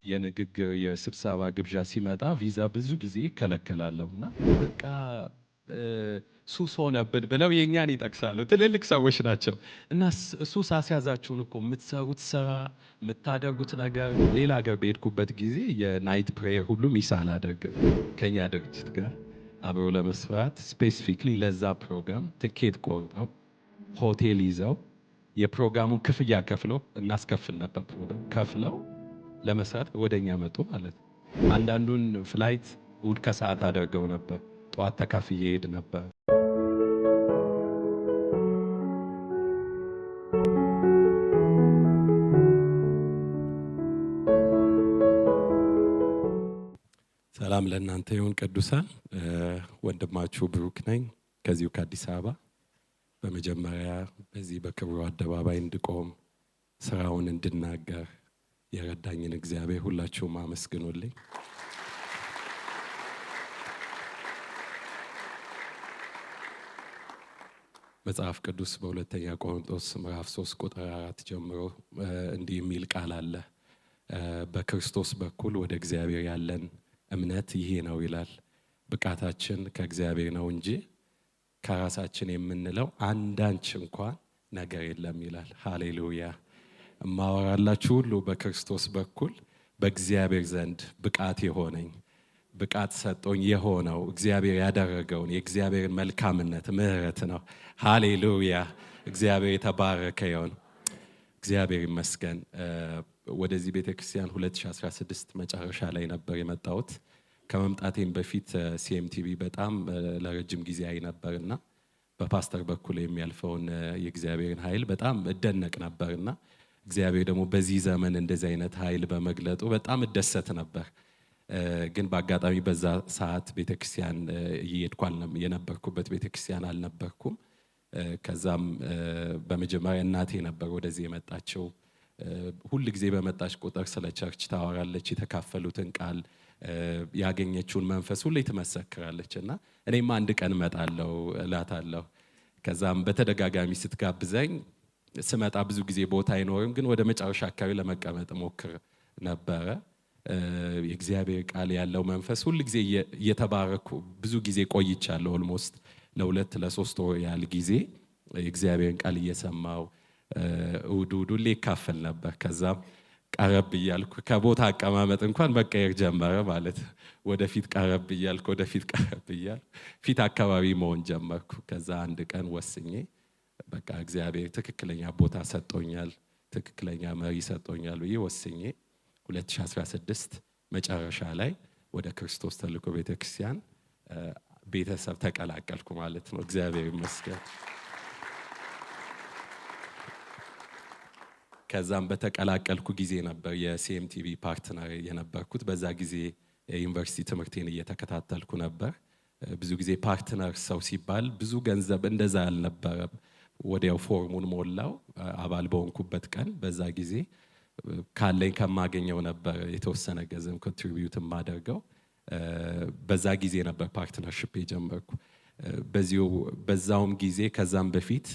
የንግግር የስብሰባ ግብዣ ሲመጣ ቪዛ ብዙ ጊዜ ይከለከላለሁና በቃ ሱስ ሆነብን ብለው የኛን ይጠቅሳሉ። ትልልቅ ሰዎች ናቸው እና ሱስ አስያዛችሁን እኮ የምትሰሩት ስራ የምታደርጉት ነገር። ሌላ ሀገር በሄድኩበት ጊዜ የናይት ፕሬየር ሁሉ ሚስ አላደርግም። ከኛ ድርጅት ጋር አብሮ ለመስራት ስፔሲፊክሊ ለዛ ፕሮግራም ትኬት ቆርጠው ሆቴል ይዘው የፕሮግራሙን ክፍያ ከፍለው እናስከፍል ነበር። ፕሮግራም ከፍለው ለመስራት ወደኛ መጡ ማለት ነው። አንዳንዱን ፍላይት እሑድ ከሰዓት አደርገው ነበር። ጠዋት ተካፍዬ ሄድ ነበር። ሰላም ለእናንተ ይሁን ቅዱሳን። ወንድማችሁ ብሩክ ነኝ ከዚሁ ከአዲስ አበባ። በመጀመሪያ በዚህ በክብሩ አደባባይ እንድቆም ስራውን እንድናገር የረዳኝን እግዚአብሔር ሁላችሁም አመስግኑልኝ። መጽሐፍ ቅዱስ በሁለተኛ ቆሮንቶስ ምዕራፍ 3 ቁጥር 4 ጀምሮ እንዲህ የሚል ቃል አለ። በክርስቶስ በኩል ወደ እግዚአብሔር ያለን እምነት ይሄ ነው ይላል። ብቃታችን ከእግዚአብሔር ነው እንጂ ከራሳችን የምንለው አንዳች እንኳን ነገር የለም ይላል። ሃሌሉያ። እማወራላችሁ ሁሉ በክርስቶስ በኩል በእግዚአብሔር ዘንድ ብቃት የሆነኝ ብቃት ሰጥቶኝ የሆነው እግዚአብሔር ያደረገውን የእግዚአብሔርን መልካምነት ምሕረት ነው። ሃሌሉያ። እግዚአብሔር የተባረከ ይሁን። እግዚአብሔር ይመስገን። ወደዚህ ቤተክርስቲያን 2016 መጨረሻ ላይ ነበር የመጣሁት። ከመምጣቴም በፊት ሲኤምቲቪ በጣም ለረጅም ጊዜ አይ ነበርና በፓስተር በኩል የሚያልፈውን የእግዚአብሔርን ኃይል በጣም እደነቅ ነበርና እግዚአብሔር ደግሞ በዚህ ዘመን እንደዚህ አይነት ኃይል በመግለጡ በጣም እደሰት ነበር። ግን በአጋጣሚ በዛ ሰዓት ቤተክርስቲያን እየሄድኩ የነበርኩበት ቤተክርስቲያን አልነበርኩም። ከዛም በመጀመሪያ እናቴ ነበር ወደዚህ የመጣችው። ሁል ጊዜ በመጣች ቁጥር ስለ ቸርች ታወራለች። የተካፈሉትን ቃል ያገኘችውን መንፈስ ሁሌ ትመሰክራለች እና እኔም አንድ ቀን እመጣለሁ እላታለሁ። ከዛም በተደጋጋሚ ስትጋብዘኝ ስመጣ ብዙ ጊዜ ቦታ አይኖርም፣ ግን ወደ መጨረሻ አካባቢ ለመቀመጥ ሞክር ነበረ። የእግዚአብሔር ቃል ያለው መንፈስ ሁል ጊዜ እየተባረኩ ብዙ ጊዜ ቆይቻለሁ። ኦልሞስት ለ2 ለ3 ወር ያህል ጊዜ የእግዚአብሔርን ቃል እየሰማው እሑድ ሁሌ ይካፈል ነበር። ከዛም ቀረብ እያልኩ ከቦታ አቀማመጥ እንኳን መቀየር ጀመረ ማለት ወደፊት ቀረብ እያልኩ ፊት አካባቢ መሆን ጀመርኩ። ከዛ አንድ ቀን ወስኜ በቃ እግዚአብሔር ትክክለኛ ቦታ ሰጥቶኛል፣ ትክክለኛ መሪ ሰጥቶኛል ብዬ ወስኜ 2016 መጨረሻ ላይ ወደ ክርስቶስ ተልእኮ ቤተክርስቲያን ቤተሰብ ተቀላቀልኩ ማለት ነው። እግዚአብሔር ይመስገን። ከዛም በተቀላቀልኩ ጊዜ ነበር የሲኤምቲቪ ፓርትነር የነበርኩት። በዛ ጊዜ ዩኒቨርሲቲ ትምህርቴን እየተከታተልኩ ነበር። ብዙ ጊዜ ፓርትነር ሰው ሲባል ብዙ ገንዘብ እንደዛ አልነበረም። ወዲያው ፎርሙን ሞላው አባል በሆንኩበት ቀን በዛ ጊዜ ካለኝ ከማገኘው ነበር የተወሰነ ገንዘብ ኮንትሪቢዩት ማደርገው። በዛ ጊዜ ነበር ፓርትነርሺፕ የጀመርኩ። በዛውም ጊዜ ከዛም በፊት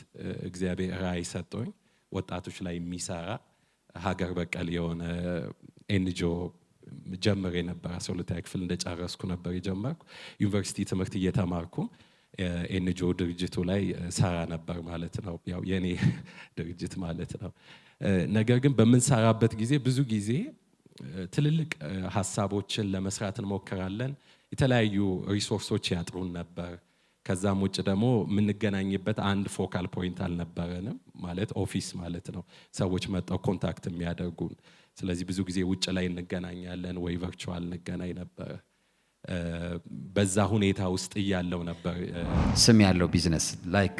እግዚአብሔር ራዕይ ሰጥቶኝ ወጣቶች ላይ የሚሰራ ሀገር በቀል የሆነ ኤንጂኦ ጀምሬ ነበር። 12ኛ ክፍል እንደጨረስኩ ነበር የጀመርኩ። ዩኒቨርሲቲ ትምህርት እየተማርኩ ኤንጂኦ ድርጅቱ ላይ ሰራ ነበር ማለት ነው። ያው የኔ ድርጅት ማለት ነው። ነገር ግን በምንሰራበት ጊዜ ብዙ ጊዜ ትልልቅ ሀሳቦችን ለመስራት እንሞክራለን። የተለያዩ ሪሶርሶች ያጥሩን ነበር። ከዛም ውጭ ደግሞ የምንገናኝበት አንድ ፎካል ፖይንት አልነበረንም፣ ማለት ኦፊስ ማለት ነው፣ ሰዎች መጣው ኮንታክት የሚያደርጉን። ስለዚህ ብዙ ጊዜ ውጭ ላይ እንገናኛለን ወይ ቨርቹዋል እንገናኝ ነበር። በዛ ሁኔታ ውስጥ እያለው ነበር ስም ያለው ቢዝነስ ላይክ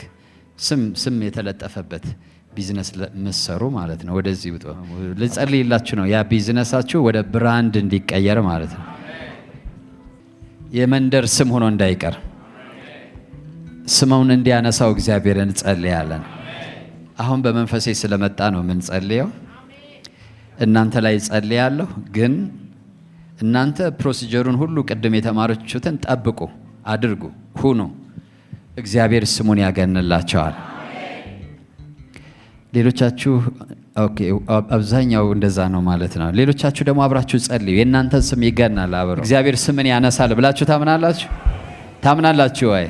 ስም የተለጠፈበት ቢዝነስ መስሩ ማለት ነው። ወደዚህ ውጡ ልጸልይላችሁ ነው። ያ ቢዝነሳችሁ ወደ ብራንድ እንዲቀየር ማለት ነው። የመንደር ስም ሆኖ እንዳይቀር ስሙን እንዲያነሳው እግዚአብሔርን እንጸልያለን። አሁን በመንፈሴ ስለመጣ ነው ምን ጸልየው እናንተ ላይ ጸልያለሁ። ግን እናንተ ፕሮሲጀሩን ሁሉ ቅድም የተማራችሁትን ጠብቁ፣ አድርጉ፣ ሁኑ። እግዚአብሔር ስሙን ያገንላቸዋል። ሌሎቻችሁ ኦኬ አብዛኛው እንደዛ ነው ማለት ነው። ሌሎቻችሁ ደግሞ አብራችሁ ጸልዩ። የእናንተን ስም ይገናል አብረው እግዚአብሔር ስምን ያነሳል ብላችሁ ታምናላችሁ? ታምናላችሁ ወይ?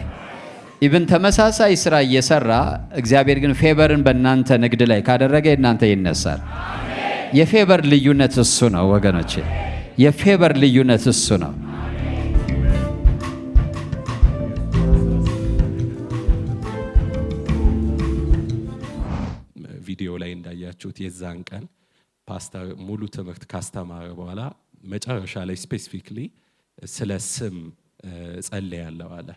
ኢቭን ተመሳሳይ ስራ እየሰራ እግዚአብሔር ግን ፌቨርን በእናንተ ንግድ ላይ ካደረገ የእናንተ ይነሳል። የፌቨር ልዩነት እሱ ነው ወገኖቼ፣ የፌቨር ልዩነት እሱ ነው። ቪዲዮ ላይ እንዳያችሁት የዛን ቀን ፓስተር ሙሉ ትምህርት ካስተማረ በኋላ መጨረሻ ላይ ስፔሲፊክሊ ስለ ስም ጸልያለሁ አለ።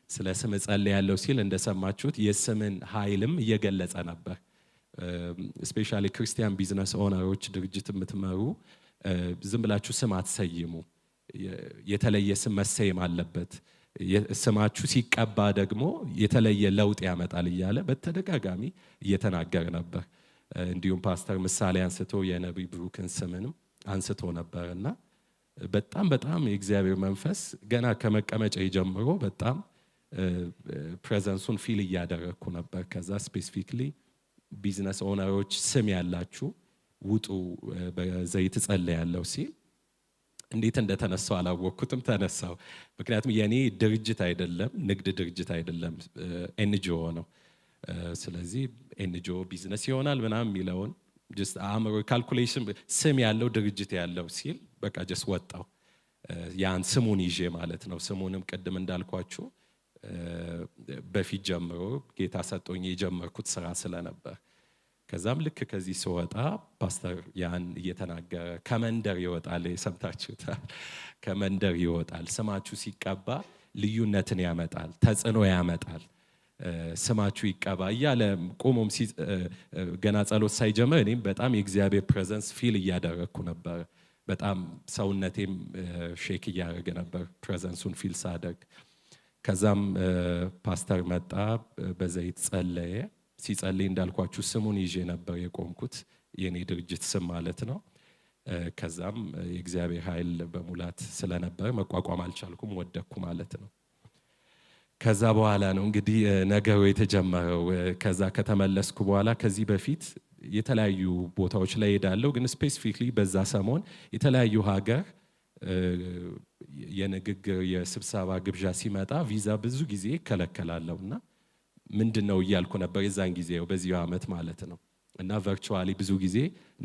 ስለ ስም ጸልያለሁ ሲል እንደሰማችሁት የስምን ኃይልም እየገለጸ ነበር። ስፔሻሊ ክርስቲያን ቢዝነስ ኦነሮች ድርጅት የምትመሩ ዝም ብላችሁ ስም አትሰይሙ። የተለየ ስም መሰየም አለበት። ስማችሁ ሲቀባ ደግሞ የተለየ ለውጥ ያመጣል እያለ በተደጋጋሚ እየተናገረ ነበር። እንዲሁም ፓስተር ምሳሌ አንስቶ የነቢይ ብሩክን ስምንም አንስቶ ነበርና በጣም የእግዚአብሔር መንፈስ ገና ከመቀመጫ ጀምሮ በጣም ፕሬዘንሱን ፊል እያደረግኩ ነበር። ከዛ ስፔሲፊክሊ ቢዝነስ ኦነሮች ስም ያላችሁ ውጡ በዘይት ጸልያለሁ ሲል እንዴት እንደተነሳው አላወቅኩትም። ተነሳው። ምክንያቱም የኔ ድርጅት አይደለም፣ ንግድ ድርጅት አይደለም፣ ኤንጂኦ ነው። ስለዚህ ኤንጂኦ ቢዝነስ ይሆናል ምናምን የሚለውን ጀስት አእምሮ ካልኩሌሽን ስም ያለው ድርጅት ያለው ሲል በቃ ጀስት ወጣው። ያን ስሙን ይዤ ማለት ነው። ስሙንም ቅድም እንዳልኳችሁ በፊት ጀምሮ ጌታ ሰጥቶኝ የጀመርኩት ስራ ስለነበር ከዛም ልክ ከዚህ ስወጣ ፓስተር ያን እየተናገረ ከመንደር ይወጣል። ሰምታችሁታል። ከመንደር ይወጣል። ስማችሁ ሲቀባ ልዩነትን ያመጣል፣ ተጽዕኖ ያመጣል። ስማችሁ ይቀባ እያለ ቆሞም ገና ጸሎት ሳይጀምር እኔም በጣም የእግዚአብሔር ፕሬዘንስ ፊል እያደረግኩ ነበር። በጣም ሰውነቴም ሼክ እያደረገ ነበር ፕሬዘንሱን ፊል ሳደርግ። ከዛም ፓስተር መጣ፣ በዘይት ጸለየ። ሲጸልይ እንዳልኳችሁ ስሙን ይዤ ነበር የቆምኩት፣ የኔ ድርጅት ስም ማለት ነው። ከዛም የእግዚአብሔር ኃይል በሙላት ስለነበር መቋቋም አልቻልኩም፣ ወደኩ ማለት ነው። ከዛ በኋላ ነው እንግዲህ ነገሩ የተጀመረው። ከዛ ከተመለስኩ በኋላ ከዚህ በፊት የተለያዩ ቦታዎች ላይ ሄዳለሁ፣ ግን ስፔሲፊክሊ በዛ ሰሞን የተለያዩ ሀገር የንግግር የስብሰባ ግብዣ ሲመጣ ቪዛ ብዙ ጊዜ ይከለከላለሁና ምንድነው እያልኩ ነበር የዛን ጊዜ በዚህ ዓመት ማለት ነው። እና ቨርቹዋሊ ብዙ ጊዜ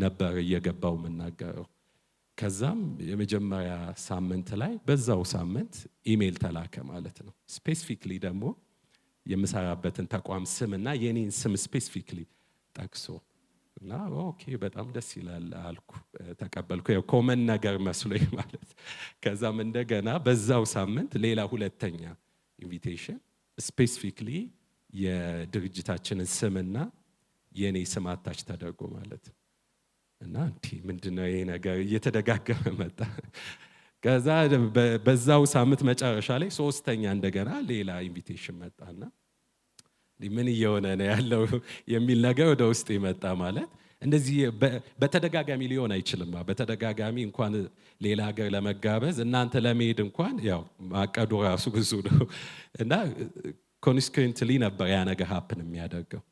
ነበር እየገባው የምናገረው። ከዛም የመጀመሪያ ሳምንት ላይ በዛው ሳምንት ኢሜል ተላከ ማለት ነው። ስፔሲፊክሊ ደግሞ የምሰራበትን ተቋም ስምና የኔን ስም ስፔሲፊክሊ ጠቅሶ እና ኦኬ በጣም ደስ ይላል አልኩ፣ ተቀበልኩ። ያው ኮመን ነገር መስሎኝ ማለት። ከዛም እንደገና በዛው ሳምንት ሌላ ሁለተኛ ኢንቪቴሽን ስፔሲፊክሊ የድርጅታችንን ስምና የኔ ስም አታች ተደርጎ ማለት እና ምንድነው ይሄ ነገር እየተደጋገመ መጣ። ከዛ በዛው ሳምንት መጨረሻ ላይ ሶስተኛ እንደገና ሌላ ኢንቪቴሽን መጣና ምን እየሆነ ነው ያለው የሚል ነገር ወደ ውስጥ ይመጣ። ማለት እንደዚህ በተደጋጋሚ ሊሆን አይችልም። በተደጋጋሚ እንኳን ሌላ ሀገር ለመጋበዝ እናንተ ለመሄድ እንኳን ያው ማቀዱ ራሱ ብዙ ነው እና ኮንስኩዌንትሊ ነበር ያ ነገር ሀፕን የሚያደርገው።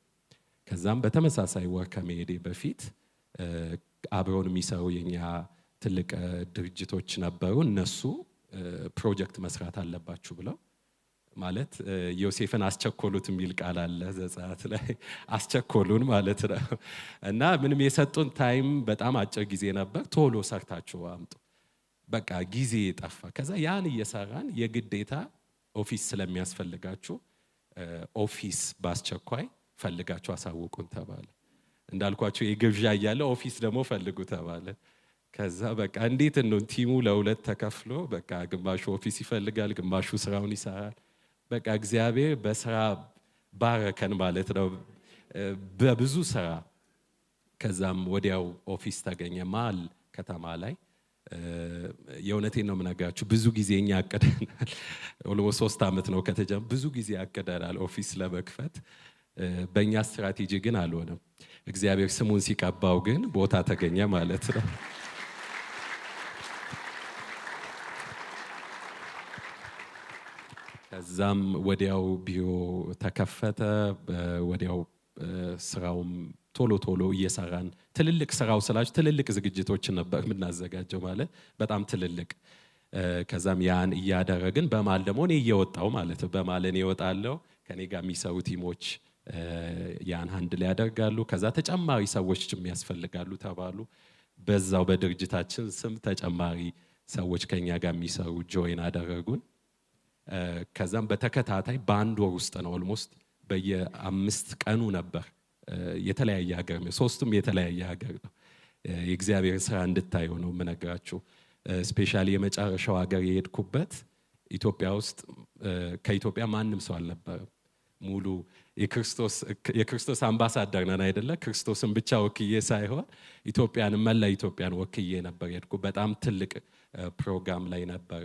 ከዛም በተመሳሳይ ወር ከመሄዴ በፊት አብረውን የሚሰሩ የኛ ትልቅ ድርጅቶች ነበሩ። እነሱ ፕሮጀክት መስራት አለባችሁ ብለው ማለት ዮሴፍን አስቸኮሉት የሚል ቃል አለ ዘጸአት ላይ፣ አስቸኮሉን ማለት ነው። እና ምንም የሰጡን ታይም በጣም አጭር ጊዜ ነበር። ቶሎ ሰርታችሁ አምጡ፣ በቃ ጊዜ ጠፋ። ከዛ ያን እየሰራን የግዴታ ኦፊስ ስለሚያስፈልጋችሁ ኦፊስ በአስቸኳይ ፈልጋችሁ አሳውቁን ተባለ። እንዳልኳችሁ የግብዣ እያለ ኦፊስ ደግሞ ፈልጉ ተባለ። ከዛ በቃ እንዴት ነው ቲሙ ለሁለት ተከፍሎ በቃ ግማሹ ኦፊስ ይፈልጋል፣ ግማሹ ስራውን ይሰራል። በቃ እግዚአብሔር በስራ ባረከን ማለት ነው፣ በብዙ ስራ። ከዛም ወዲያው ኦፊስ ተገኘ መሀል ከተማ ላይ። የእውነቴን ነው የምነግራችሁ፣ ብዙ ጊዜ እኛ አቅደናል። ኦልሞስት 3 ዓመት ነው ከተጀመረ፣ ብዙ ጊዜ አቅደናል ኦፊስ ለመክፈት። በእኛ ስትራቴጂ ግን አልሆነም። እግዚአብሔር ስሙን ሲቀባው ግን ቦታ ተገኘ ማለት ነው። ከዛም ወዲያው ቢሮ ተከፈተ። ወዲያው ስራውም ቶሎ ቶሎ እየሰራን ትልልቅ ስራው ስላችሁ ትልልቅ ዝግጅቶችን ነበር የምናዘጋጀው ማለት በጣም ትልልቅ። ከዛም ያን እያደረግን በማል ደግሞ እኔ እየወጣው ማለት በማል እኔ እወጣለሁ፣ ከኔ ጋር የሚሰሩ ቲሞች ያን ሃንድል ያደርጋሉ። ከዛ ተጨማሪ ሰዎች የሚያስፈልጋሉ ተባሉ። በዛው በድርጅታችን ስም ተጨማሪ ሰዎች ከኛ ጋር የሚሰሩ ጆይን አደረጉን። ከዛም በተከታታይ በአንድ ወር ውስጥ ነው ኦልሞስት በየ5 ቀኑ ነበር የተለያየ ሀገር ነው። 3ቱም የተለያየ ሀገር ነው። የእግዚአብሔር ስራ እንድታዩ ነው የምነግራችሁ። ስፔሻሊ የመጨረሻው ሀገር የሄድኩበት ኢትዮጵያ ውስጥ ከኢትዮጵያ ማንም ሰው አልነበረም። ሙሉ የክርስቶስ አምባሳደር ነን አይደለ? ክርስቶስን ብቻ ወክዬ ሳይሆን ኢትዮጵያን መላ ኢትዮጵያን ወክዬ ነበር የሄድኩ። በጣም ትልቅ ፕሮግራም ላይ ነበር።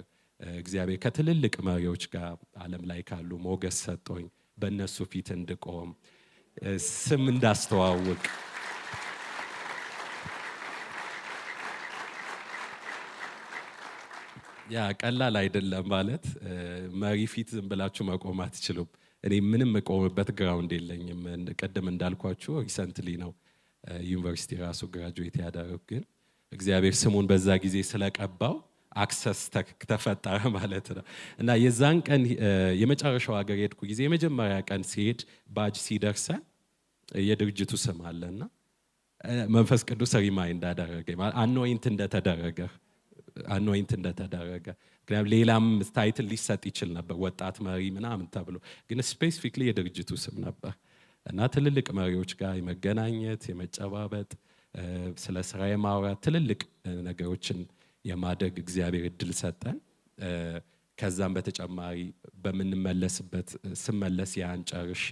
እግዚአብሔር ከትልልቅ መሪዎች ጋር ዓለም ላይ ካሉ ሞገስ ሰጥቶኝ በእነሱ ፊት እንድቆም ስም እንዳስተዋውቅ ያ ቀላል አይደለም ማለት መሪ ፊት ዝም ብላችሁ መቆም አትችሉም። እኔ ምንም መቆምበት ግራውንድ የለኝም። ቀደም እንዳልኳችሁ ሪሰንትሊ ነው ዩኒቨርሲቲ ራሱ ግራጁዌት ያደረኩት። ግን እግዚአብሔር ስሙን በዛ ጊዜ ስለቀባው አክሰስ ተፈጠረ ማለት ነው። እና የዛን ቀን የመጨረሻው ሀገር የሄድኩ ጊዜ የመጀመሪያ ቀን ሲሄድ ባጅ ሲደርሰን የድርጅቱ ስም አለና መንፈስ ቅዱስ ሪማይንድ አደረገኝ ማለት አኖይንት እንደተደረገ። ምክንያቱም ሌላም ታይትል ሊሰጥ ይችል ነበር ወጣት መሪ ምናምን ተብሎ፣ ግን ስፔሲፊክሊ የድርጅቱ ስም ነበር። እና ትልልቅ መሪዎች ጋር የመገናኘት የመጨባበጥ ስለ ስራ የማውራት ትልልቅ ነገሮችን የማድረግ እግዚአብሔር እድል ሰጠን። ከዛም በተጨማሪ በምንመለስበት ስመለስ ያን ጨርሼ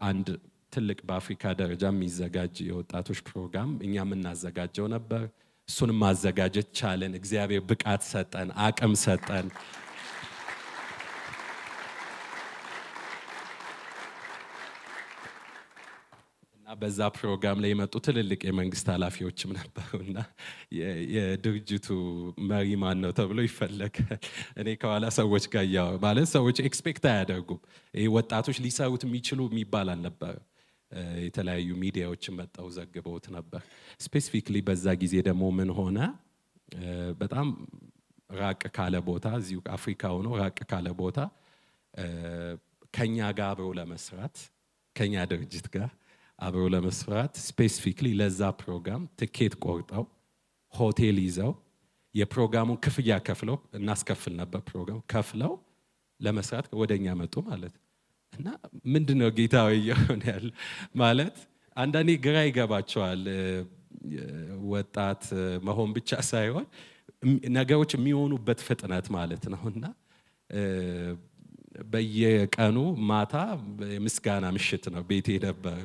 አንድ ትልቅ በአፍሪካ ደረጃ የሚዘጋጅ የወጣቶች ፕሮግራም እኛ የምናዘጋጀው ነበር። እሱንም ማዘጋጀት ቻለን። እግዚአብሔር ብቃት ሰጠን፣ አቅም ሰጠን። እና በዛ ፕሮግራም ላይ የመጡ ትልልቅ የመንግስት ኃላፊዎችም ነበሩና የድርጅቱ መሪ ማን ነው ተብሎ ይፈለጋል። እኔ ከኋላ ሰዎች ጋር ማለት ሰዎች ኤክስፔክት አያደርጉም። ይሄ ወጣቶች ሊሰሩት የሚችሉ የሚባል አልነበረ። የተለያዩ ሚዲያዎችን መጣው ዘግበውት ነበር። ስፔሲፊክሊ በዛ ጊዜ ደግሞ ምን ሆነ፣ በጣም ራቅ ካለ ቦታ እዚሁ አፍሪካ ሆኖ ራቅ ካለ ቦታ ከኛ ጋር አብረው ለመስራት ከኛ ድርጅት ጋር አብረው ለመስራት ስፔሲፊክሊ ለዛ ፕሮግራም ትኬት ቆርጠው ሆቴል ይዘው የፕሮግራሙን ክፍያ ከፍለው እናስከፍል ነበር ፕሮግራም ከፍለው ለመስራት ወደኛ መጡ ማለት ነው። እና ምንድነው ጌታው እየሆነ ያለ ማለት አንዳንዴ ግራ ይገባቸዋል። ወጣት መሆን ብቻ ሳይሆን ነገሮች የሚሆኑበት ፍጥነት ማለት ነው። እና በየቀኑ ማታ የምስጋና ምሽት ነው ቤቴ ነበር።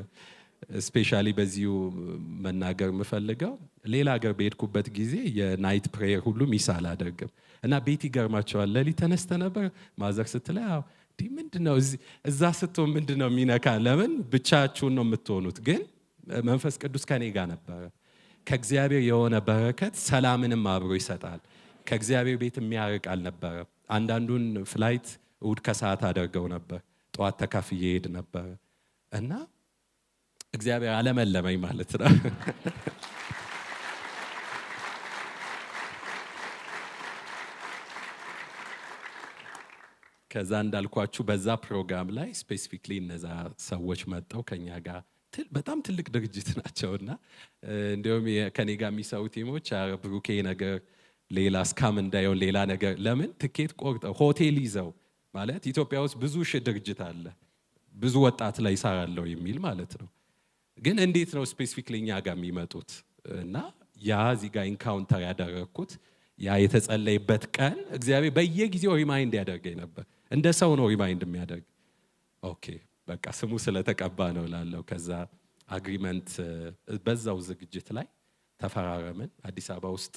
ስፔሻሊ በዚሁ መናገር የምፈልገው ሌላ ሀገር በሄድኩበት ጊዜ የናይት ፕሬየር ሁሉ ሚስ አላደርግም። እና ቤት ይገርማቸዋል። ሌሊት ተነስተ ነበር ማዘር ስትለኝ ምንድነው እዛ ስትሆን ምንድነው የሚነካ? ለምን ብቻችሁን ነው የምትሆኑት? ግን መንፈስ ቅዱስ ከኔ ጋር ነበረ። ከእግዚአብሔር የሆነ በረከት ሰላምንም አብሮ ይሰጣል። ከእግዚአብሔር ቤት የሚያርቅ አልነበረ። አንዳንዱን ፍላይት እሑድ ከሰዓት አደርገው ነበር፣ ጠዋት ተካፍዬ ሄድ ነበር። እና እግዚአብሔር አለመለመኝ ማለት ነው። ከዛ እንዳልኳችሁ በዛ ፕሮግራም ላይ ስፔሲፊክሊ እነዛ ሰዎች መጣው ከኛ ጋር በጣም ትልቅ ድርጅት ናቸውና እንዲሁም ከኔ ጋር የሚሰሩ ቲሞች ብሩኬ ነገር ሌላ ስካም እንዳይሆን ሌላ ነገር ለምን ትኬት ቆርጠው ሆቴል ይዘው ማለት ኢትዮጵያ ውስጥ ብዙ ድርጅት አለ ብዙ ወጣት ላይ ይሰራለው የሚል ማለት ነው። ግን እንዴት ነው ስፔሲፊክሊ እኛ ጋር የሚመጡት? እና ያ እዚህ ጋር ኢንካውንተር ያደረኩት ያ የተጸለይበት ቀን እግዚአብሔር በየጊዜው ሪማይንድ ያደርገኝ ነበር። እንደ ሰው ነው ሪማይንድ የሚያደርግ። ኦኬ በቃ ስሙ ስለተቀባ ነው ላለው። ከዛ አግሪመንት በዛው ዝግጅት ላይ ተፈራረምን። አዲስ አበባ ውስጥ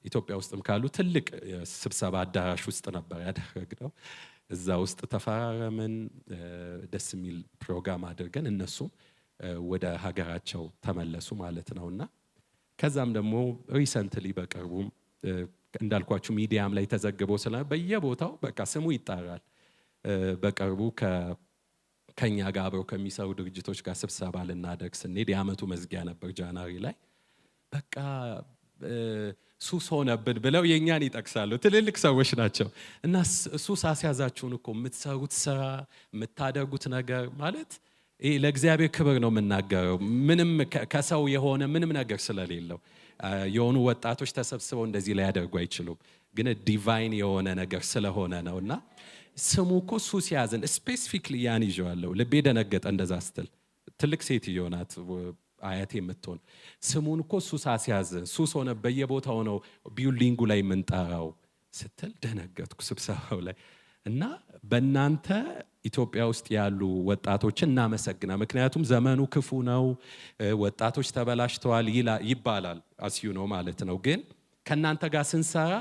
ኢትዮጵያ ውስጥም ካሉ ትልቅ ስብሰባ አዳራሽ ውስጥ ነበር ያደረግነው። እዛ ውስጥ ተፈራረምን። ደስ የሚል ፕሮግራም አድርገን እነሱም ወደ ሀገራቸው ተመለሱ ማለት ነውና ከዛም ደግሞ ሪሰንትሊ በቅርቡም እንዳልኳችሁ ሚዲያም ላይ ተዘግቦ በየቦታው በቃ ስሙ ይጣራል። በቅርቡ ከኛ ጋር አብረው ከሚሰሩ ድርጅቶች ጋር ስብሰባ ልናደርግ ስንሄድ የዓመቱ መዝጊያ ነበር ጃንዋሪ ላይ። በቃ ሱስ ሆነብን ብለው የኛን ይጠቅሳሉ። ትልልቅ ሰዎች ናቸው። እና ሱስ አስያዛችሁን እኮ የምትሰሩት ስራ የምታደርጉት ነገር ማለት ይሄ ለእግዚአብሔር ክብር ነው የምናገረው። ምንም ከሰው የሆነ ምንም ነገር ስለሌለው የሆኑ ወጣቶች ተሰብስበው እንደዚህ ላይ ያደርጉ አይችሉም። ግን ዲቫይን የሆነ ነገር ስለሆነ ነውና ስሙ እኮ ሱስ ያዘን። ስፔሲፊክሊ ያን ይዤዋለሁ። ልቤ ደነገጠ እንደዛ ስትል። ትልቅ ሴትዮ ናት አያቴ የምትሆን። ስሙን እኮ ሱስ አስያዘን፣ ሱስ ሆነ፣ በየቦታው ነው ቢልዲንጉ ላይ የምንጠራው ስትል ደነገጥኩ ስብሰባው ላይ። እና በእናንተ ኢትዮጵያ ውስጥ ያሉ ወጣቶችን እናመሰግና። ምክንያቱም ዘመኑ ክፉ ነው፣ ወጣቶች ተበላሽተዋል ይባላል፣ አስዩ ነው ማለት ነው። ግን ከእናንተ ጋር ስንሰራ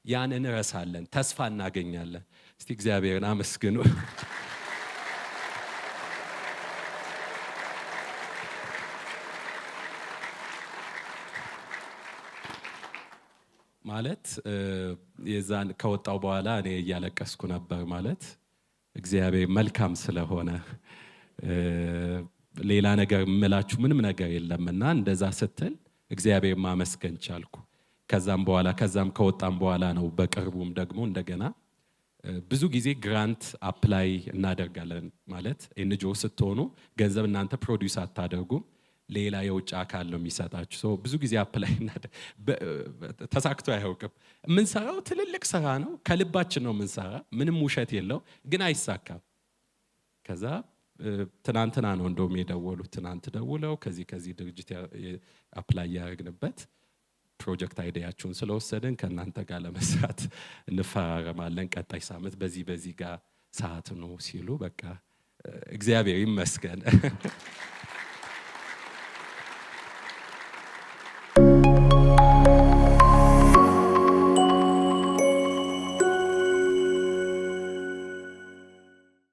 ያን እንረሳለን፣ ተስፋ እናገኛለን። እስቲ እግዚአብሔርን አመስግኑ። ማለት የዛን ከወጣው በኋላ እኔ እያለቀስኩ ነበር። ማለት እግዚአብሔር መልካም ስለሆነ ሌላ ነገር የምላችሁ ምንም ነገር የለምና እንደዛ ስትል እግዚአብሔር ማመስገን ቻልኩ። ከዛም ከወጣም በኋላ ነው በቅርቡም ደግሞ እንደገና ብዙ ጊዜ ግራንት አፕላይ እናደርጋለን። ማለት ኤንጂኦ ስትሆኑ ገንዘብ እናንተ ፕሮዲውስ አታደርጉም፣ ሌላ የውጭ አካል ነው የሚሰጣችሁ። ብዙ ጊዜ አፕላይ ተሳክቶ አያውቅም። የምንሰራው ትልልቅ ስራ ነው፣ ከልባችን ነው የምንሰራ፣ ምንም ውሸት የለው፣ ግን አይሳካም። ከዛ ትናንትና ነው እንደውም የደወሉት። ትናንት ደውለው ከዚህ ድርጅት አፕላይ ያደረግንበት ፕሮጀክት አይዲያችሁን ስለወሰድን ከእናንተ ጋር ለመስራት እንፈራረማለን ቀጣይ ሳምንት በዚህ ጋር ሰዓት ነው ሲሉ፣ በቃ እግዚአብሔር ይመስገን።